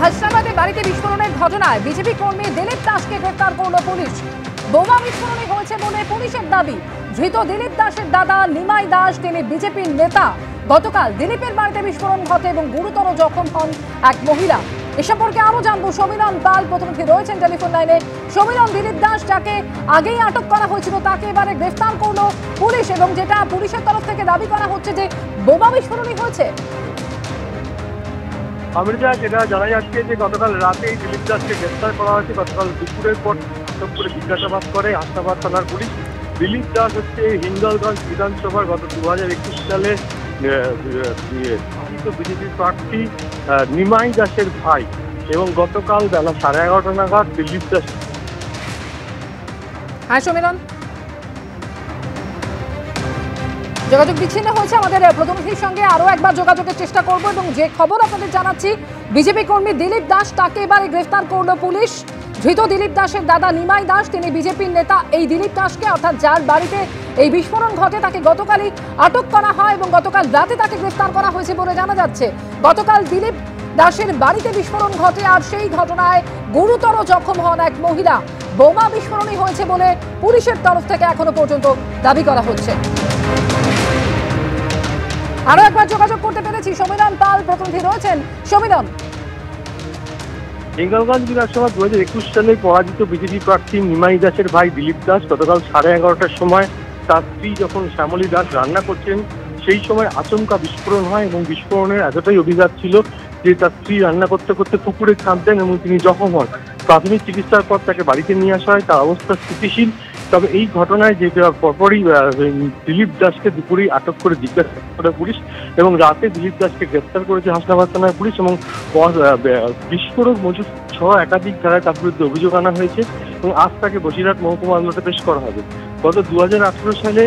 হাসনাবাদে বাড়িতে বিস্ফোরণের ঘটনায় বিজেপি কর্মী দিলীপ দাসকে গ্রেফতার করল পুলিশ। বোমা বিস্ফোরণে হয়েছে বলে পুলিশের দাবি। ধৃত দিলীপ দাসের দাদা নিমাই দাস, তিনি বিজেপির নেতা। গতকাল দিলীপের বাড়িতে বিস্ফোরণ ঘটে এবং গুরুতর জখম হন এক মহিলা। এ সম্পর্কে আরো জানবো, সমীরণ পাল প্রতিনিধি রয়েছেন টেলিফোন লাইনে। সমীরণ, দিলীপ দাস যাকে আগেই আটক করা হয়েছিল তাকে এবারে গ্রেফতার করলো পুলিশ, এবং যেটা পুলিশের তরফ থেকে দাবি করা হচ্ছে যে বোমা বিস্ফোরণই হয়েছে। অমৃতা, যেটা জানা যাচ্ছে যে গতকাল রাতেই দিলীপ দাসকে গ্রেফতার করা হয়েছে। গতকাল দুপুরের পর আটক করে জিজ্ঞাসাবাদ করে হাসনাবাদ থানার পুলিশ। দিলীপ দাস হচ্ছে হিঙ্গলগঞ্জ বিধানসভার গত 2021 সালে বিজেপি প্রার্থী নিমাই দাসের ভাই, এবং গতকাল বেলা 11:30 নাগাদ দিলীপ দাস। হ্যাঁ সমীরণ, যোগাযোগ বিচ্ছিন্ন হয়েছে আমাদের প্রতিনিধির সঙ্গে, আরো একবার যোগাযোগের চেষ্টা করব। এবং যে খবর আপনাদের জানাচ্ছি, বিজেপি কর্মী দিলীপ দাস তাকে এবারে গ্রেফতার করলো পুলিশ। ধৃত দিলীপ দাসের দাদা নিমাই দাস, তিনি বিজেপির নেতা। এই দিলীপ দাসকে, অর্থাৎ যার বাড়িতে এই বিস্ফোরণ ঘটে, তাকে গতকালই আটক করা হয় এবং গতকাল রাতে তাকে গ্রেফতার করা হয়েছে বলে জানা যাচ্ছে। গতকাল দিলীপ দাসের বাড়িতে বিস্ফোরণ ঘটে আর সেই ঘটনায় গুরুতর জখম হন এক মহিলা। বোমা বিস্ফোরণই হয়েছে বলে পুলিশের তরফ থেকে এখনো পর্যন্ত দাবি করা হচ্ছে। আরো একবার যোগাযোগ করতে পেরেছি, সমীরণ পাল প্রতিনিধি রয়েছেন। সমীরণ, হিঙ্গলগঞ্জ বিধানসভা 2021 সালে পরাজিত বিজেপি প্রার্থী নিমাই দাসের ভাই দিলীপ দাস গতকাল 11:30টার সময় তার স্ত্রী যখন শ্যামলী দাস রান্না করছেন, সেই সময় আচমকা বিস্ফোরণ হয় এবং বিস্ফোরণের এতটাই অভিঘাত ছিল যে তার স্ত্রী রান্না করতে করতে পুকুরে ঝাঁপ দেন এবং তিনি জখম হন। প্রাথমিক চিকিৎসার পর তাকে বাড়িতে নিয়ে আসা হয়, তার অবস্থা স্থিতিশীল। তবে এই ঘটনায় যে পরপরই দিলীপ দাসকে দুপুরেই আটক করে জিজ্ঞাসা করে পুলিশ, এবং রাতে দিলীপ দাসকে গ্রেফতার করেছে হাসনাবাদ থানার পুলিশ, এবং বিস্ফোরক মজুদ সহ একাধিক ধারায় তার বিরুদ্ধে অভিযোগ আনা হয়েছে এবং আজ তাকে বসিরহাট মহকুমা আদালতে পেশ করা হবে। গত 2018 সালে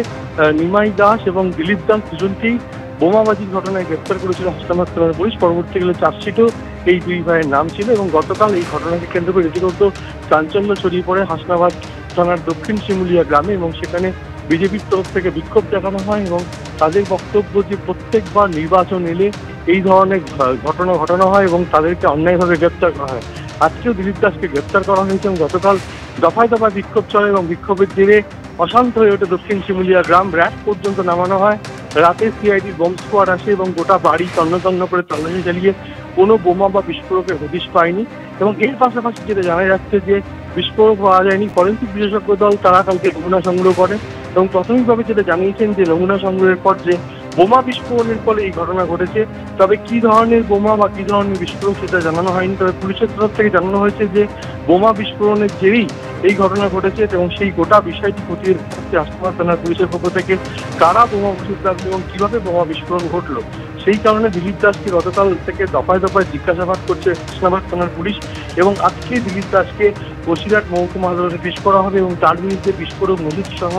নিমাই দাস এবং দিলীপ দাস দুজনকেই বোমাবাজির ঘটনায় গ্রেফতার করেছিল হাসনাবাদ থানার পুলিশ। পরবর্তীকালে চার্জশিটও এই দুই ভাইয়ের নাম ছিল, এবং গতকাল এই ঘটনাকে কেন্দ্র করে রীতিমতো চাঞ্চল্য ছড়িয়ে পড়ে হাসনাবাদ থানার দক্ষিণ শিমুলিয়া গ্রামে, এবং সেখানে বিজেপির তরফ থেকে বিক্ষোভ দেখানো হয় এবং তাদের বক্তব্য যে প্রত্যেকবার নির্বাচন এলে এই ধরনের ঘটনা ঘটানো হয় এবং তাদেরকে অন্যায়ভাবে গ্রেপ্তার করা হয়। আজকেও দিলীপ দাসকে গ্রেপ্তার করা হয়েছে এবং গতকাল দফায় দফায় বিক্ষোভ চলে এবং বিক্ষোভের জেরে অশান্ত হয়ে ওঠে দক্ষিণ শিমুলিয়া গ্রাম। র্যাব পর্যন্ত নামানো হয়। রাতে সিআইডির বোম স্কোয়াড আসে এবং গোটা বাড়ি তন্ন করে তল্লাশি চালিয়ে কোনো বোমা বা বিস্ফোরকের হদিশ পায়নি। এবং এর পাশাপাশি যেটা জানা যাচ্ছে যে বিস্ফোরক পাওয়া যায়নি। ফরেন্সিক বিশেষজ্ঞ দল তারা কালকে নমুনা সংগ্রহ করে এবং প্রাথমিকভাবে যেটা জানিয়েছেন যে নমুনা সংগ্রহের পর যে বোমা বিস্ফোরণের ফলে এই ঘটনা ঘটেছে। তবে কি ধরনের বোমা বা কি ধরনের বিস্ফোরক সেটা জানানো হয়নি। তবে পুলিশের তরফ থেকে জানানো হয়েছে যে বোমা বিস্ফোরণের জেরেই এই ঘটনা ঘটেছে এবং সেই গোটা বিষয়টি খতিয়ে দেখছে হাসনাবাদ থানার পুলিশের পক্ষ থেকে। কারা বোমা বসিয়ে রাখলো এবং কিভাবে বোমা বিস্ফোরণ ঘটলো, সেই কারণে দিলীপ দাসকে গতকাল থেকে দফায় দফায় জিজ্ঞাসাবাদ করছে হাসনাবাদ থানার পুলিশ, এবং আজকে দিলীপ দাসকে বসিরহাট মহকুমা আদালতে পেশ করা হবে এবং তার বিরুদ্ধে বিস্ফোরক মজুদ সহ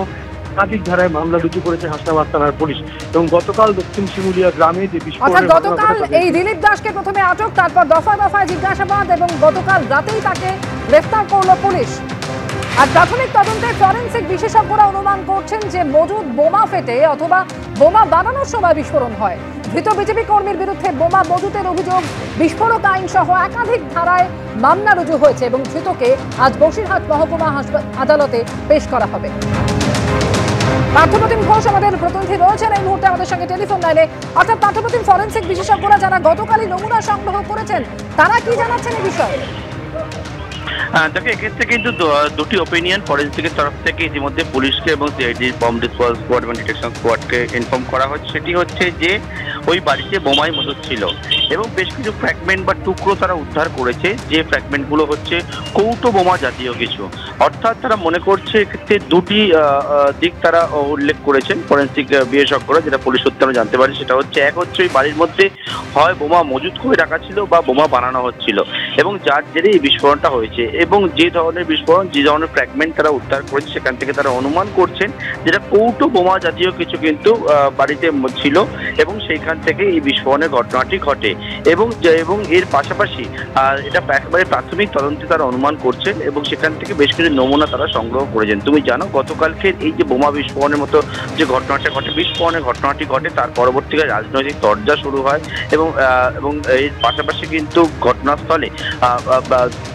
একাধিক ধারায় মামলা রুজু করেছে হাসনাবাদ থানার পুলিশ। এবং গতকাল দক্ষিণ শিমুলিয়া গ্রামে যে বিস্ফোরণ, গতকাল এই দিলীপ দাসকে প্রথমে আটক, তারপর দফায় দফায় জিজ্ঞাসাবাদ এবং গতকাল রাতেই তাকে গ্রেফতার করলো পুলিশ। আর প্রাথমিক তদন্তে ফরেন্সিক বিশেষজ্ঞরা অনুমান করছেন যে মজুদ বোমা ফেটে অথবা বোমা বানানোর সময় বিস্ফোরণ হয়। ধৃত বিজেপি কর্মীর বিরুদ্ধে বোমা মজুতের অভিযোগ, বিস্ফোরক আইন সহ একাধিক ধারায় মামলা রুজু হয়েছে এবং ধৃতকে আজ বসিরহাট মহকুমা আদালতে পেশ করা হবে। পার্থপ্রতিম ঘোষ আমাদের প্রতিনিধি রয়েছেন এই মুহূর্তে আমাদের সঙ্গে টেলিফোন লাইনে। অর্থাৎ পার্থপ্রতিম, ফরেন্সিক বিশেষজ্ঞরা যারা গতকালই নমুনা সংগ্রহ করেছেন তারা কি জানাচ্ছেন এই বিষয়ে? দেখো, এক্ষেত্রে কিন্তু দুটি ওপিনিয়ন ফরেন্সিকের তরফ থেকে ইতিমধ্যে পুলিশকে এবং সিআইডির বম ডিসপোজাল স্কোয়াড এবং ডিটেকশন স্কোয়াডকে ইনফর্ম করা হচ্ছে। সেটি হচ্ছে যে ওই বাড়িতে বোমাই মজুদ ছিল এবং বেশ কিছু ফ্র্যাগমেন্ট বা টুকরো তারা উদ্ধার করেছে, যে ফ্র্যাগমেন্টগুলো হচ্ছে কৌটো বোমা জাতীয় কিছু। অর্থাৎ তারা মনে করছে এক্ষেত্রে দুটি দিক তারা উল্লেখ করেছেন ফরেন্সিক বিশেষজ্ঞরা, যেটা পুলিশ সূত্রে আমরা জানতে পারি। সেটা হচ্ছে, এক হচ্ছে ওই বাড়ির মধ্যে হয় বোমা মজুদ করে রাখা ছিল বা বোমা বানানো হচ্ছিল এবং যার জেরে এই বিস্ফোরণটা হয়েছে। এবং যে ধরনের বিস্ফোরণ, যে ধরনের ফ্র্যাগমেন্ট তারা উদ্ধার করেছে, সেখান থেকে তারা অনুমান করছেন যেটা কৌটো বোমা জাতীয় কিছু কিন্তু বাড়িতে ছিল এবং সেইখান থেকে এই বিস্ফোরণের ঘটনাটি ঘটে। এবং এর পাশাপাশি এটা একেবারে প্রাথমিক তদন্তে তারা অনুমান করছেন এবং সেখান থেকে বেশ কিছু নমুনা তারা সংগ্রহ করেছেন। তুমি জানো গতকালকে এই যে বোমা বিস্ফোরণের মতো যে ঘটনাটা ঘটে, বিস্ফোরণের ঘটনাটি ঘটে, তার পরবর্তীকালে রাজনৈতিক তরজা শুরু হয় এবং এর পাশাপাশি কিন্তু ঘটনাস্থলে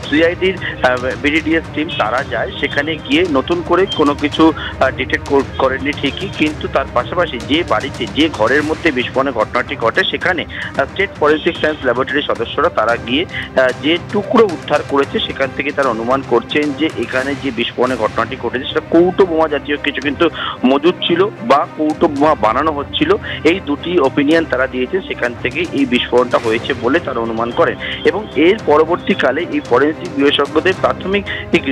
সিআইডির বিডিডিএস টিম তারা যায়, সেখানে গিয়ে নতুন করে কোনো কিছু ডিটেক্ট করেননি ঠিকই, কিন্তু তার পাশাপাশি যে বাড়িতে যে ঘরের মধ্যে বিস্ফোরণের ঘটনাটি ঘটে সেখানে স্টেট ফরেন্সিক সায়েন্স ল্যাবরেটরির সদস্যরা তারা গিয়ে যে টুকরো উদ্ধার করেছে সেখান থেকে তারা অনুমান করছেন যে এখানে যে বিস্ফোরণের ঘটনাটি ঘটেছে সেটা কৌটো বোমা জাতীয় কিছু কিন্তু মজুদ ছিল বা কৌটো বোমা বানানো হচ্ছিল। এই দুটি ওপিনিয়ন তারা দিয়েছে, সেখান থেকে এই বিস্ফোরণটা হয়েছে বলে তারা অনুমান করেন। এবং এর পরবর্তীকালে এই ফরেন্সিক বিশেষজ্ঞদের প্রাথমিক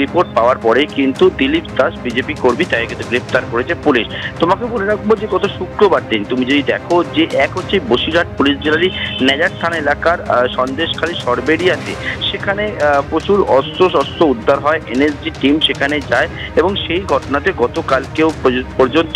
রিপোর্ট পাওয়ার পরেই কিন্তু দিলীপ দাস বিজেপি কর্মী তাকে কিন্তু গ্রেপ্তার করেছে পুলিশ। তোমাকে বলে রাখবো যে গত শুক্রবার দিন তুমি যদি দেখো যে এক হচ্ছে বসিরহাট পুলিশ জেলারই নেজার থানা এলাকার সন্দেশখালী সরবেরিয়াতে, সেখানে প্রচুর অস্ত্র উদ্ধার হয়, এনএসজি টিম সেখানে যায় এবং সেই ঘটনাতে গতকালকেও পর্যন্ত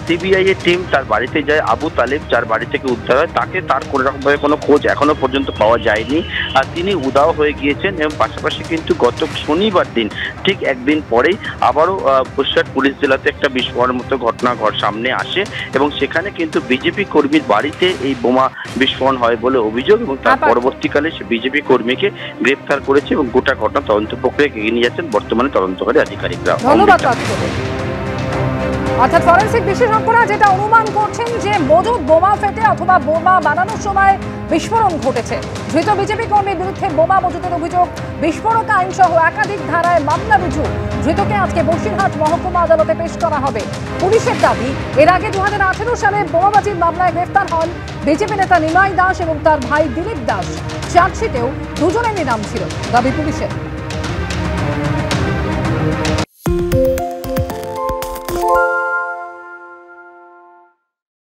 সিবিআই এর টিম তার বাড়িতে যায়। আবু তালেব যার বাড়ি থেকে উদ্ধার হয় তাকে তার কোনো রকমভাবে কোনো খোঁজ এখনো পর্যন্ত পাওয়া যায়নি, আর তিনি উধাও হয়ে গিয়েছেন। এবং পাশাপাশি কিন্তু গত শনিবার দিন ঠিক একদিন পরেই আবারও বসিরহাট পুলিশ জেলাতে একটা বিস্ফোরণের মতো ঘটনা সামনে আসে এবং সেখানে কিন্তু বিজেপি কর্মীর বাড়িতে এই বোমা বিস্ফোরণ হয় বলে অভিযোগ এবং তার পরবর্তীকালে সে বিজেপি কর্মীকে গ্রেপ্তার করেছে এবং গোটা ঘটনা তদন্ত প্রক্রিয়া এগিয়ে নিয়ে যাচ্ছেন বর্তমানে তদন্তকারী আধিকারিকরা। ধন্যবাদ। অর্থাৎ ফরেন্সিক বিশেষজ্ঞরা যেটা অনুমান করছেন যে মজুদ বোমা ফেটে অথবা বোমা বানানোর সময় বিস্ফোরণ ঘটেছে। ধৃত বিজেপি কর্মীর বিরুদ্ধে বোমা মজুদের অভিযোগ, বিস্ফোরক আইন সহ একাধিক ধারায় মামলা রুজু। ধৃতকে আজকে বসিরহাট মহকুমা আদালতে পেশ করা হবে। পুলিশের দাবি, এর আগে 2018 সালে বোমাবাজির মামলায় গ্রেফতার হন বিজেপি নেতা নিমাই দাস এবং তার ভাই দিলীপ দাস। চার্জশিটেও দুজনেরই নাম ছিল। দাবি পুলিশের।